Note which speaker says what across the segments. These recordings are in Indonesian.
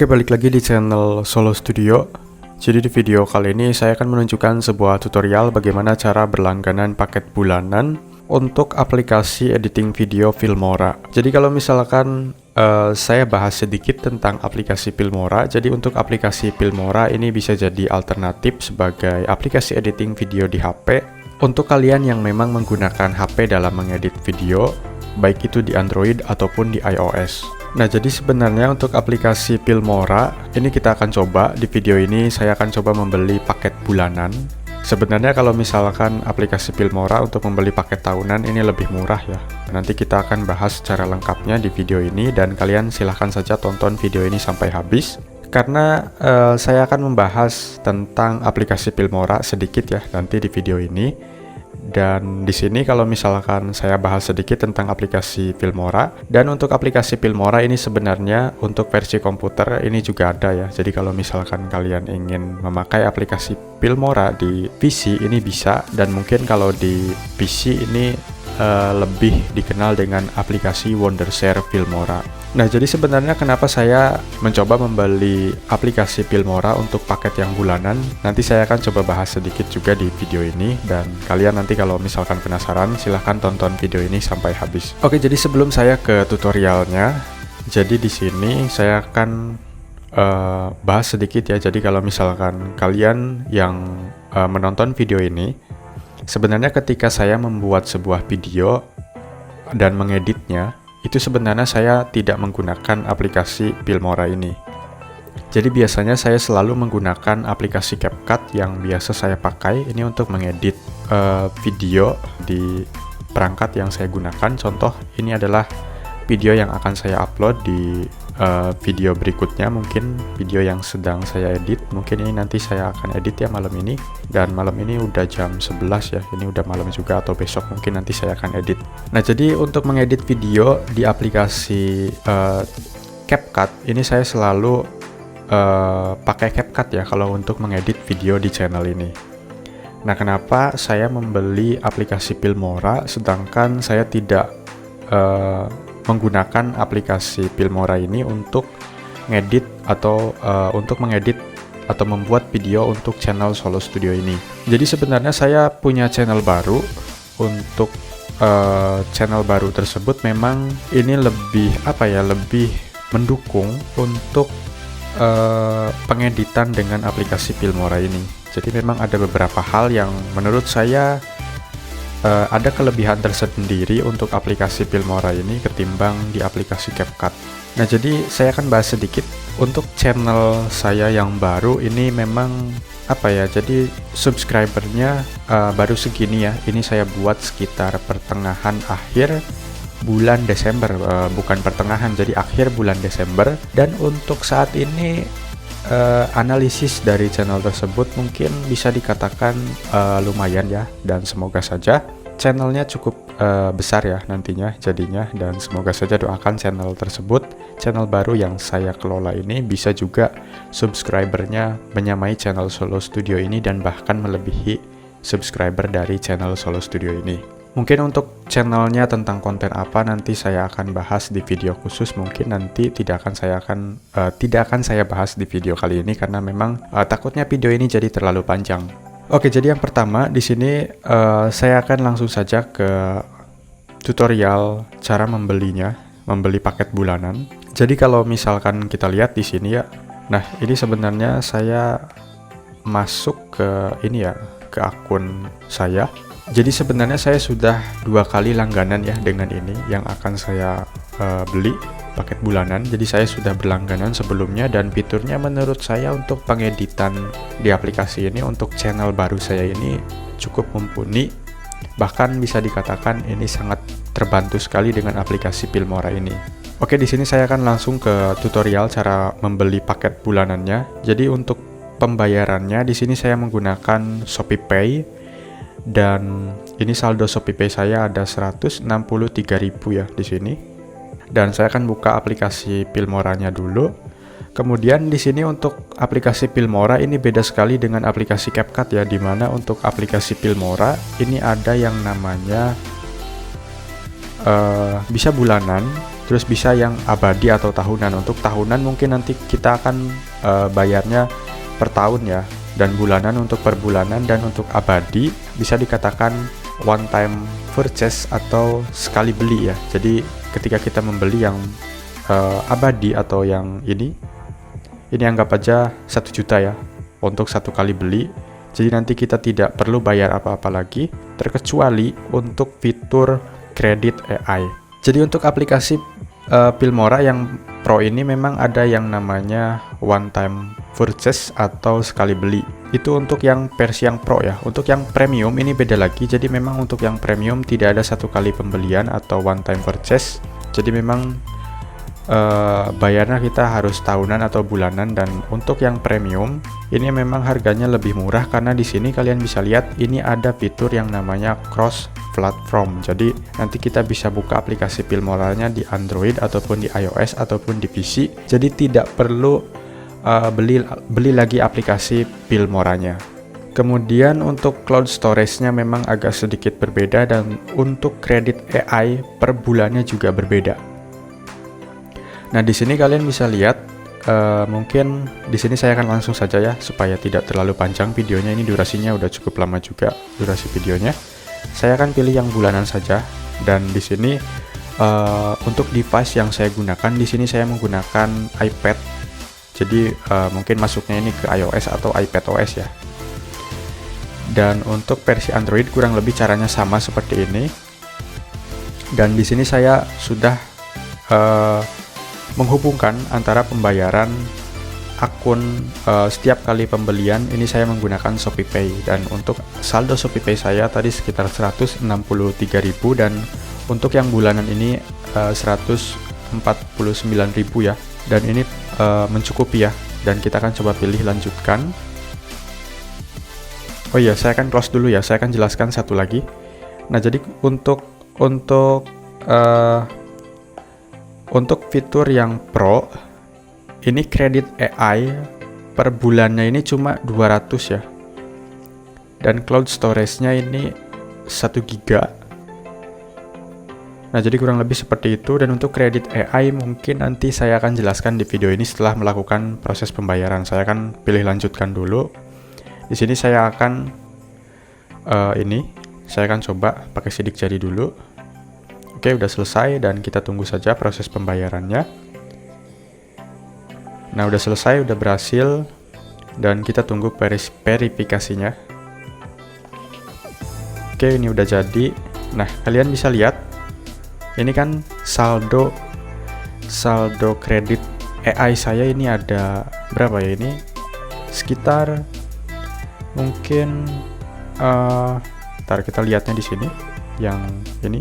Speaker 1: Oke, balik lagi di channel Solo Studio. Jadi di video kali ini saya akan menunjukkan sebuah tutorial bagaimana cara berlangganan paket bulanan untuk aplikasi editing video Filmora. Jadi kalau misalkan saya bahas sedikit tentang aplikasi Filmora. Jadi untuk aplikasi Filmora ini bisa jadi alternatif sebagai aplikasi editing video di HP untuk kalian yang memang menggunakan HP dalam mengedit video, baik itu di Android ataupun di iOS. Nah, jadi sebenarnya untuk aplikasi Filmora, ini kita akan coba, di video ini saya akan coba membeli paket bulanan. Sebenarnya kalau misalkan aplikasi Filmora untuk membeli paket tahunan ini lebih murah ya. Nanti kita akan bahas secara lengkapnya di video ini dan kalian silahkan saja tonton video ini sampai habis. Karena saya akan membahas tentang aplikasi Filmora sedikit ya nanti di video ini. Dan di sini kalau misalkan saya bahas sedikit tentang aplikasi Filmora, dan untuk aplikasi Filmora ini sebenarnya untuk versi komputer ini juga ada ya. Jadi kalau misalkan kalian ingin memakai aplikasi Filmora di PC ini bisa, dan mungkin kalau di PC ini lebih dikenal dengan aplikasi Wondershare Filmora. Nah, jadi sebenarnya kenapa saya mencoba membeli aplikasi Filmora untuk paket yang bulanan, nanti saya akan coba bahas sedikit juga di video ini, dan kalian nanti kalau misalkan penasaran silahkan tonton video ini sampai habis. Oke, jadi sebelum saya ke tutorialnya, jadi di sini saya akan bahas sedikit ya. Jadi kalau misalkan kalian yang menonton video ini, sebenarnya ketika saya membuat sebuah video dan mengeditnya, itu sebenarnya saya tidak menggunakan aplikasi Filmora ini. Jadi biasanya saya selalu menggunakan aplikasi CapCut yang biasa saya pakai ini untuk mengedit video di perangkat yang saya gunakan. Contoh, ini adalah video yang akan saya upload di video berikutnya, mungkin video yang sedang saya edit. Mungkin ini nanti saya akan edit ya malam ini, dan malam ini udah jam 11 ya, ini udah malam juga, atau besok mungkin nanti saya akan edit. Nah, jadi untuk mengedit video di aplikasi CapCut ini saya selalu pakai CapCut ya kalau untuk mengedit video di channel ini. Nah, kenapa saya membeli aplikasi Filmora sedangkan saya tidak menggunakan aplikasi Filmora ini untuk ngedit atau untuk mengedit atau membuat video untuk channel Solo Studio ini. Jadi sebenarnya saya punya channel baru. Untuk channel baru tersebut memang ini lebih lebih mendukung untuk pengeditan dengan aplikasi Filmora ini. Jadi memang ada beberapa hal yang menurut saya ada kelebihan tersendiri untuk aplikasi Filmora ini ketimbang di aplikasi CapCut. Nah, jadi saya akan bahas sedikit untuk channel saya yang baru ini. Memang jadi subscribernya baru segini ya. Ini saya buat sekitar pertengahan akhir bulan Desember, bukan pertengahan, jadi akhir bulan Desember. Dan untuk saat ini analisis dari channel tersebut mungkin bisa dikatakan lumayan ya, dan semoga saja channelnya cukup besar ya nantinya jadinya, dan semoga saja doakan channel tersebut, channel baru yang saya kelola ini bisa juga subscribernya menyamai channel Solo Studio ini dan bahkan melebihi subscriber dari channel Solo Studio ini. Mungkin untuk channelnya tentang konten apa nanti saya akan bahas di video khusus. Mungkin nanti tidak akan saya bahas di video kali ini karena memang takutnya video ini jadi terlalu panjang. Oke, jadi yang pertama di sini saya akan langsung saja ke tutorial cara membeli paket bulanan. Jadi kalau misalkan kita lihat di sini ya, nah ini sebenarnya saya masuk ke ke akun saya. Jadi sebenarnya saya sudah 2 kali langganan ya dengan ini yang akan saya beli paket bulanan. Jadi saya sudah berlangganan sebelumnya, dan fiturnya menurut saya untuk pengeditan di aplikasi ini untuk channel baru saya ini cukup mumpuni. Bahkan bisa dikatakan ini sangat terbantu sekali dengan aplikasi Filmora ini. Oke, di sini saya akan langsung ke tutorial cara membeli paket bulanannya. Jadi untuk pembayarannya di sini saya menggunakan ShopeePay. Dan ini saldo ShopeePay saya ada 163.000 ya di sini. Dan saya akan buka aplikasi Filmoranya dulu. Kemudian di sini untuk aplikasi Filmora ini beda sekali dengan aplikasi CapCut ya, dimana untuk aplikasi Filmora ini ada yang namanya bisa bulanan. terus bisa yang abadi atau tahunan. Untuk tahunan mungkin nanti kita akan bayarnya per tahun ya, dan bulanan untuk per bulanan, dan untuk abadi bisa dikatakan one time purchase atau sekali beli ya. Jadi ketika kita membeli yang abadi atau yang ini anggap aja 1 juta ya untuk 1 kali beli. Jadi nanti kita tidak perlu bayar apa-apa lagi terkecuali untuk fitur kredit AI. Jadi untuk aplikasi Filmora yang Pro ini memang ada yang namanya one time purchase atau sekali beli. Itu untuk yang versi yang Pro ya. Untuk yang Premium ini beda lagi. Jadi memang untuk yang Premium tidak ada 1 kali pembelian atau one time purchase. Jadi memang bayarnya kita harus tahunan atau bulanan. Dan untuk yang Premium ini memang harganya lebih murah karena di sini kalian bisa lihat ini ada fitur yang namanya cross platform. Jadi nanti kita bisa buka aplikasi Filmoranya di Android ataupun di iOS ataupun di PC. Jadi tidak perlu beli lagi aplikasi Filmoranya. Kemudian untuk cloud storage-nya memang agak sedikit berbeda, dan untuk kredit AI per bulannya juga berbeda. Nah, di sini kalian bisa lihat, mungkin di sini saya akan langsung saja ya supaya tidak terlalu panjang videonya. Ini durasinya udah cukup lama juga durasi videonya. Saya akan pilih yang bulanan saja, dan di sini untuk device yang saya gunakan di sini saya menggunakan iPad. Jadi mungkin masuknya ini ke iOS atau iPadOS ya. Dan untuk versi Android kurang lebih caranya sama seperti ini. Dan di sini saya sudah menghubungkan antara pembayaran akun setiap kali pembelian ini saya menggunakan ShopeePay, dan untuk saldo ShopeePay saya tadi sekitar 163.000, dan untuk yang bulanan ini 149.000 ya, dan ini mencukupi ya. Dan kita akan coba pilih lanjutkan. Oh iya, saya akan close dulu ya, saya akan jelaskan satu lagi. Nah, jadi untuk fitur yang Pro, ini kredit AI per bulannya ini cuma 200 ya. Dan cloud storage-nya ini 1 GB. Nah, jadi kurang lebih seperti itu. Dan untuk kredit AI mungkin nanti saya akan jelaskan di video ini setelah melakukan proses pembayaran. Saya akan pilih lanjutkan dulu. Di sini saya akan saya akan coba pakai sidik jari dulu. Oke, udah selesai, dan kita tunggu saja proses pembayarannya. Nah, udah selesai, udah berhasil, dan kita tunggu verifikasinya. Oke, ini udah jadi. Nah, kalian bisa lihat, ini kan saldo kredit AI saya ini ada berapa ya? Ini sekitar mungkin ntar kita lihatnya di sini yang ini.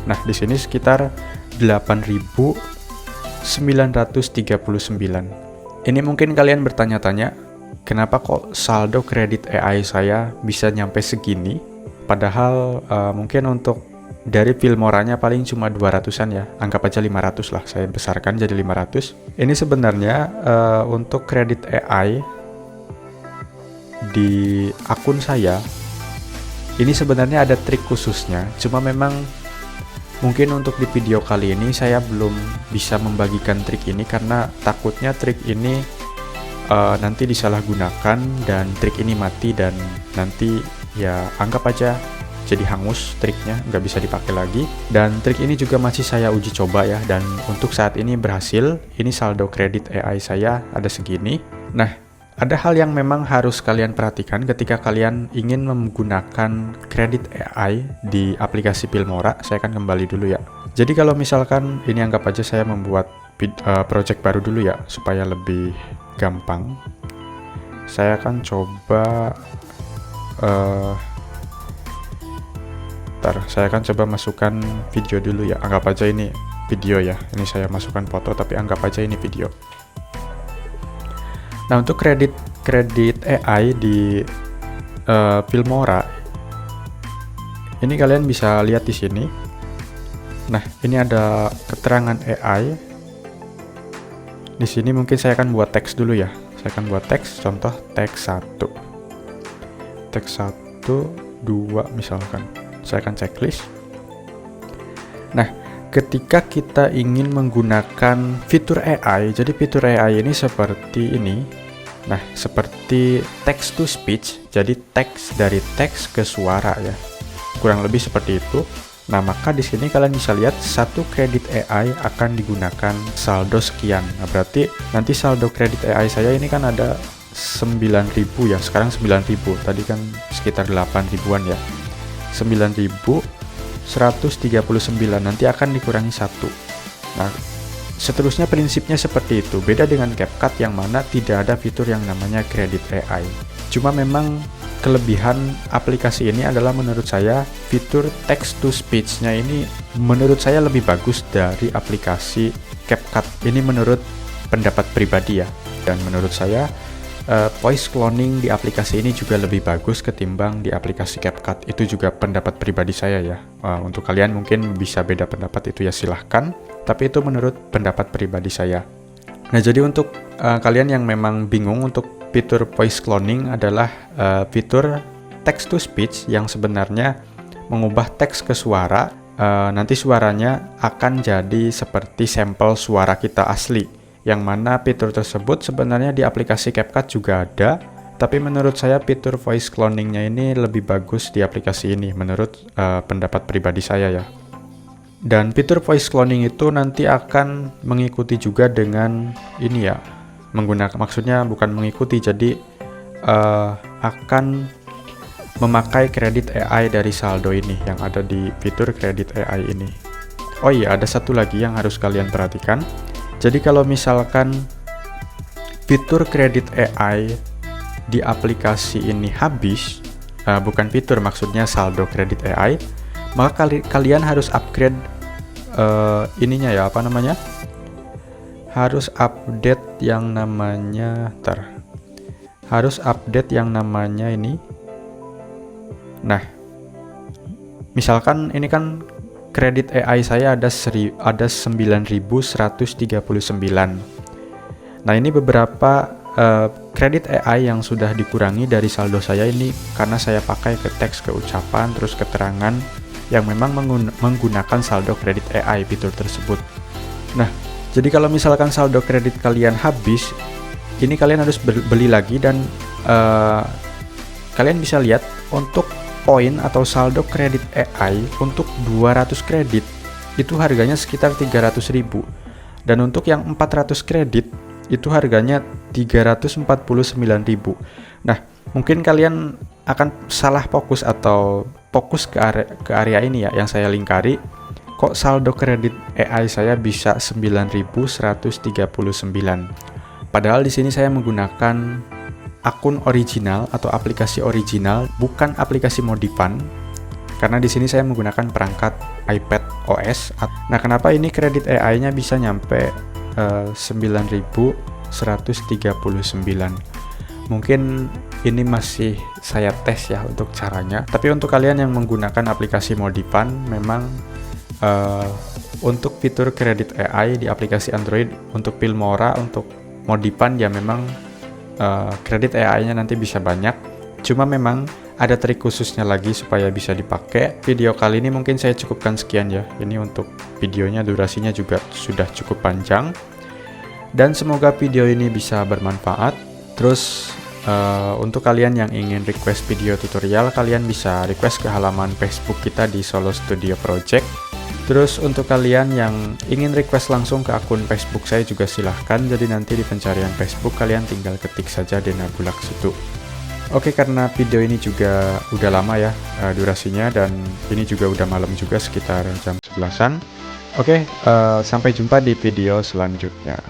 Speaker 1: Nah, di sini sekitar 8.939. Ini mungkin kalian bertanya-tanya, kenapa kok saldo kredit AI saya bisa nyampe segini? Padahal mungkin untuk dari Filmoranya paling cuma 200-an ya. Anggap aja 500 lah, saya besarkan jadi 500. Ini sebenarnya untuk kredit AI di akun saya, ini sebenarnya ada trik khususnya. Cuma memang mungkin untuk di video kali ini saya belum bisa membagikan trik ini karena takutnya trik ini nanti disalahgunakan dan trik ini mati, dan nanti ya anggap aja jadi hangus triknya, nggak bisa dipakai lagi. Dan trik ini juga masih saya uji coba ya, dan untuk saat ini berhasil. Ini saldo kredit AI saya ada segini. Nah, ada hal yang memang harus kalian perhatikan ketika kalian ingin menggunakan kredit AI di aplikasi Filmora. Saya akan kembali dulu ya. Jadi kalau misalkan ini anggap aja saya membuat project baru dulu ya, supaya lebih gampang. Saya akan coba saya akan coba masukkan video dulu ya. Anggap aja ini video ya. Ini saya masukkan foto, tapi anggap aja ini video. Nah, untuk kredit AI di Filmora, ini kalian bisa lihat di sini. Nah, ini ada keterangan AI. Di sini mungkin saya akan buat teks dulu ya. Saya akan buat teks, contoh teks 1. Teks 1, 2 misalkan. Saya akan checklist. Nah, ketika kita ingin menggunakan fitur AI, jadi fitur AI ini seperti ini. Nah, seperti text to speech, jadi teks dari teks ke suara ya. Kurang lebih seperti itu. Nah, maka di sini kalian bisa lihat satu kredit AI akan digunakan saldo sekian. Nah, berarti nanti saldo kredit AI saya ini kan ada 9.000 ya, sekarang 9.000. Tadi kan sekitar 8.000-an ya. 9.139 nanti akan dikurangi 1. Nah, seterusnya prinsipnya seperti itu. Beda dengan CapCut yang mana tidak ada fitur yang namanya kredit AI. Cuma memang kelebihan aplikasi ini adalah menurut saya fitur text to speech-nya ini menurut saya lebih bagus dari aplikasi CapCut. Ini menurut pendapat pribadi ya. Dan menurut saya voice cloning di aplikasi ini juga lebih bagus ketimbang di aplikasi CapCut. Itu juga pendapat pribadi saya ya. Untuk kalian mungkin bisa beda pendapat, itu ya silahkan. Tapi itu menurut pendapat pribadi saya. Nah, jadi untuk kalian yang memang bingung, untuk fitur voice cloning adalah fitur text to speech yang sebenarnya mengubah teks ke suara. Nanti suaranya akan jadi seperti sampel suara kita asli. Yang mana fitur tersebut sebenarnya di aplikasi CapCut juga ada, tapi menurut saya fitur voice cloningnya ini lebih bagus di aplikasi ini menurut pendapat pribadi saya ya. Dan fitur voice cloning itu nanti akan mengikuti juga dengan ini ya, maksudnya bukan mengikuti, jadi akan memakai kredit AI dari saldo ini yang ada di fitur kredit AI ini. Oh iya, ada satu lagi yang harus kalian perhatikan. Jadi kalau misalkan fitur kredit AI di aplikasi ini habis, bukan fitur, maksudnya saldo kredit AI, maka kalian harus upgrade ininya ya, apa namanya? Harus update yang namanya, harus update yang namanya ini. Nah, misalkan ini kan kredit AI saya ada 9.139. Nah, ini beberapa kredit AI yang sudah dikurangi dari saldo saya ini karena saya pakai ke teks, ke ucapan, terus keterangan yang memang menggunakan saldo kredit AI fitur tersebut. Nah, jadi kalau misalkan saldo kredit kalian habis, ini kalian harus beli lagi dan kalian bisa lihat untuk poin atau saldo kredit AI untuk 200 kredit itu harganya sekitar 300.000, dan untuk yang 400 kredit itu harganya 349.000. Nah, mungkin kalian akan salah fokus atau fokus ke area ini ya yang saya lingkari. Kok saldo kredit AI saya bisa 9.139? Padahal di sini saya menggunakan akun original atau aplikasi original, bukan aplikasi modifan. Karena di sini saya menggunakan perangkat iPad OS. Nah, kenapa ini kredit AI-nya bisa nyampe 9.139? Mungkin ini masih saya tes ya untuk caranya. Tapi untuk kalian yang menggunakan aplikasi modifan, memang untuk fitur kredit AI di aplikasi Android untuk Filmora, untuk modifan ya memang kredit AI-nya nanti bisa banyak. Cuma memang ada trik khususnya lagi supaya bisa dipakai. Video kali ini mungkin saya cukupkan sekian ya. Ini untuk videonya, durasinya juga sudah cukup panjang. Dan semoga video ini bisa bermanfaat. Terus untuk kalian yang ingin request video tutorial, kalian bisa request ke halaman Facebook kita di Solo Studio Project. Terus untuk kalian yang ingin request langsung ke akun Facebook saya juga silahkan. Jadi nanti di pencarian Facebook kalian tinggal ketik saja Dena Bulak situ. Oke, karena video ini juga udah lama ya durasinya, dan ini juga udah malam juga sekitar jam 11-an. Oke, sampai jumpa di video selanjutnya.